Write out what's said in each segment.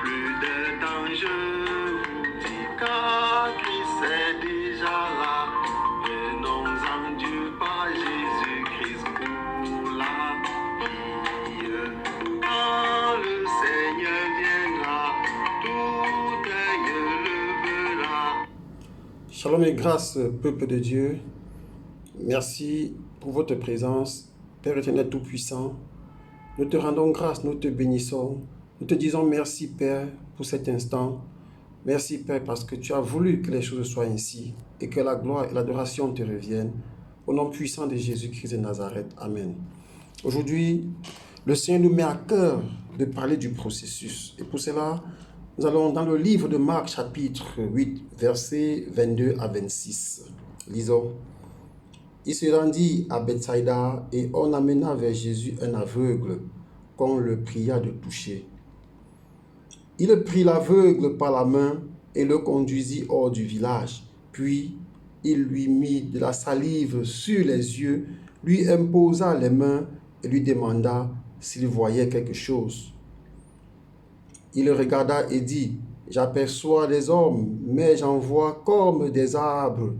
plus de danger, vous dis car Christ est déjà là. Venons-en Dieu par Jésus-Christ pour la vie. Quand le Seigneur viendra, tout œil le verra. Shalom et grâce, peuple de Dieu. Merci pour votre présence, Père éternel tout-puissant. Nous te rendons grâce, nous te bénissons. Nous te disons merci, Père, pour cet instant. Merci, Père, parce que tu as voulu que les choses soient ainsi et que la gloire et l'adoration te reviennent. Au nom puissant de Jésus-Christ de Nazareth. Amen. Aujourd'hui, le Seigneur nous met à cœur de parler du processus. Et pour cela, nous allons dans le livre de Marc, chapitre 8, versets 22 à 26. Lisons. Il se rendit à Bethsaïda et on amena vers Jésus un aveugle qu'on le pria de toucher. Il prit l'aveugle par la main et le conduisit hors du village. Puis il lui mit de la salive sur les yeux, lui imposa les mains et lui demanda s'il voyait quelque chose. Il regarda et dit, « J'aperçois des hommes, mais j'en vois comme des arbres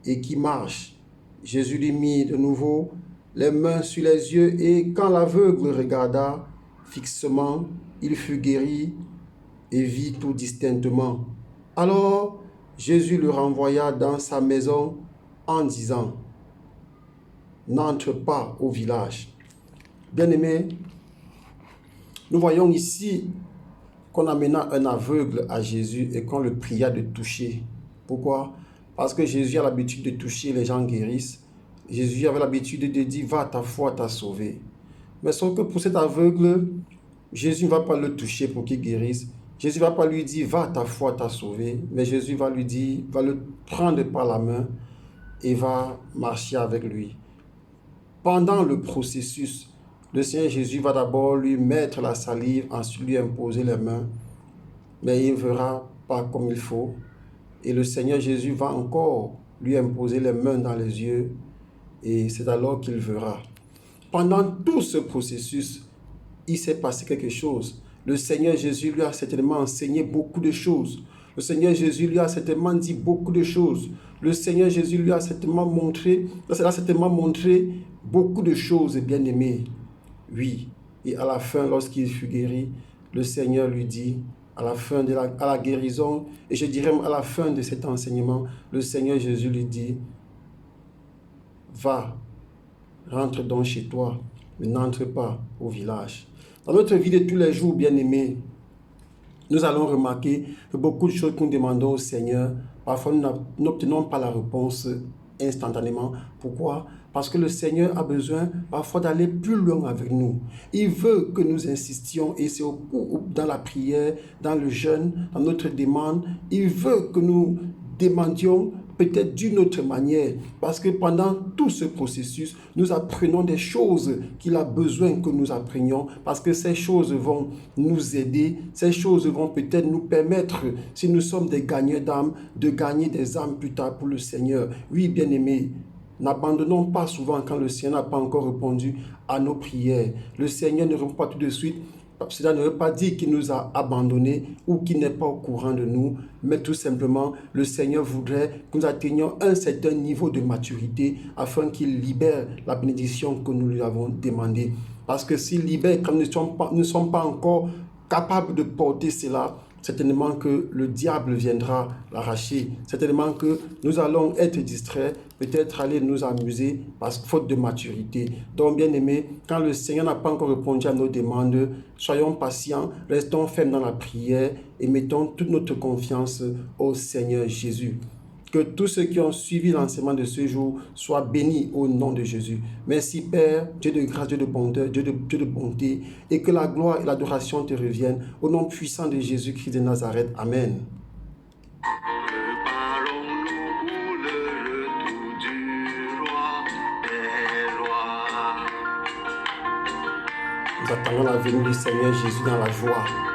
et qui marchent. » Jésus lui mit de nouveau les mains sur les yeux et quand l'aveugle regarda fixement, il fut guéri et vit tout distinctement. Alors Jésus le renvoya dans sa maison en disant, « N'entre pas au village. » Bien-aimés, nous voyons ici qu'on amena un aveugle à Jésus et qu'on le pria de toucher. Pourquoi? Parce que Jésus a l'habitude de toucher, les gens guérissent. Jésus avait l'habitude de dire, va, ta foi t'a sauvé. Mais sauf que pour cet aveugle, Jésus ne va pas le toucher pour qu'il guérisse. Jésus ne va pas lui dire, va, ta foi t'a sauvé. Mais Jésus va lui dire, va le prendre par la main et va marcher avec lui. Pendant le processus, le Seigneur Jésus va d'abord lui mettre la salive, ensuite lui imposer les mains. Mais il ne verra pas comme il faut. Et le Seigneur Jésus va encore lui imposer les mains dans les yeux et c'est alors qu'il verra. Pendant tout ce processus, il s'est passé quelque chose. Le Seigneur Jésus lui a certainement enseigné beaucoup de choses. Le Seigneur Jésus lui a certainement dit beaucoup de choses. Le Seigneur Jésus lui a certainement montré beaucoup de choses, bien-aimés. Oui, et à la fin, lorsqu'il fut guéri, le Seigneur lui dit, à la guérison, et je dirais à la fin de cet enseignement, le Seigneur Jésus lui dit, va, rentre donc chez toi, mais n'entre pas au village. Dans notre vie de tous les jours, bien-aimés, nous allons remarquer que beaucoup de choses que nous demandons au Seigneur, parfois nous n'obtenons pas la réponse instantanément. Pourquoi? Parce que le Seigneur a besoin parfois d'aller plus loin avec nous. Il veut que nous insistions et c'est dans la prière, dans le jeûne, dans notre demande. Il veut que nous demandions peut-être d'une autre manière. Parce que pendant tout ce processus, nous apprenons des choses qu'il a besoin que nous apprenions. Parce que ces choses vont nous aider. Ces choses vont peut-être nous permettre, si nous sommes des gagneurs d'âmes, de gagner des âmes plus tard pour le Seigneur. Oui, bien-aimés, n'abandonnons pas souvent quand le Seigneur n'a pas encore répondu à nos prières. Le Seigneur ne répond pas tout de suite. Cela ne veut pas dire qu'il nous a abandonnés ou qu'il n'est pas au courant de nous, mais tout simplement, le Seigneur voudrait que nous atteignions un certain niveau de maturité afin qu'il libère la bénédiction que nous lui avons demandée. Parce que s'il libère, quand nous ne sommes pas encore capables de porter cela, certainement que le diable viendra l'arracher. Certainement que nous allons être distraits, peut-être aller nous amuser parce que faute de maturité. Donc, bien aimé, quand le Seigneur n'a pas encore répondu à nos demandes, soyons patients, restons fermes dans la prière et mettons toute notre confiance au Seigneur Jésus. Que tous ceux qui ont suivi l'enseignement de ce jour soient bénis au nom de Jésus. Merci Père, Dieu de grâce, Dieu de bonté, Dieu de bonté, et que la gloire et l'adoration te reviennent au nom puissant de Jésus-Christ de Nazareth. Amen. Préparons-nous pour le retour du roi des rois. Nous attendons la venue du Seigneur Jésus dans la joie.